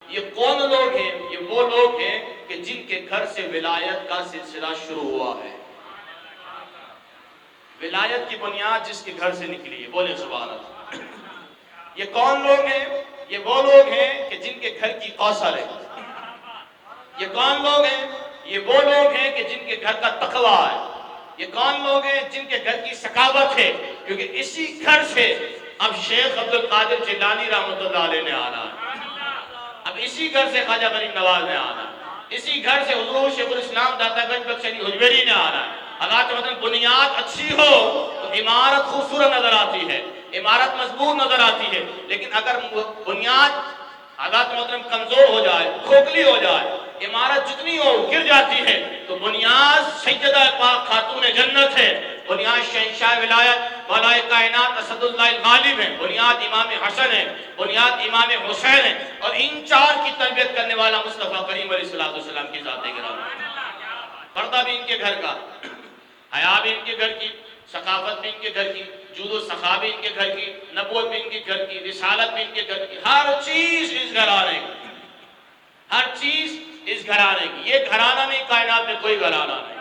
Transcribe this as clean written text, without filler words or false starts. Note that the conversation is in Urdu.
یہ کون لوگ ہیں؟ یہ وہ لوگ ہیں کہ جن کے گھر سے ولایت کا سلسلہ شروع ہوا ہے۔ ولایت کی بنیاد جس کے گھر سے نکلی ہے، بولے سبحان اللہ۔ یہ کون لوگ ہیں؟ یہ وہ لوگ ہیں کہ جن کے گھر کی کوثر ہے۔ یہ کون لوگ ہیں؟ یہ وہ لوگ ہیں کہ جن کے گھر کا تقویٰ ہے۔ یہ کون لوگ ہیں؟ جن کے گھر کی سخاوت ہے، کیونکہ اسی گھر سے اب شیخ عبد القادر جیلانی رحمۃ اللہ علیہ نے آنا ہے، اب اسی گھر سے خواجہ غریب نواز نے آنا ہے، اسی گھر سے حضور شیخ الاسلام داتا گنج بخش علی حجویری نے آنا ہے۔ اگر مطلب بنیاد اچھی ہو تو عمارت خوبصورت نظر آتی ہے، عمارت مضبوط نظر آتی ہے، لیکن اگر بنیاد حضرت محترم کمزور ہو جائے، کھوکھلی ہو جائے، عمارت جتنی ہو گر جاتی ہے، تو بنیاد سیدہ پاک خاتون جنت ہے، بنیاد شہنشاہ ولایت مولا کائنات اسد اللہ الغالب ہے، بنیاد امام حسن ہے، بنیاد امام حسین ہے، اور ان چار کی تربیت کرنے والا مصطفیٰ کریم علیہ السلام کی ذات گرامی۔ پردہ بھی ان کے گھر کا، حیا بھی ان کے گھر کی، ثقافت بھی ان کے گھر کی، جود و سخا بھی ان کے گھر کی، نبوت بھی ان کے گھر کی، رسالت بھی ان کے گھر کی، ہر چیز اس گھرانے کی، ہر چیز اس گھرانے کی۔ یہ گھرانہ نہیں، کائنات میں کوئی گھرانہ نہیں۔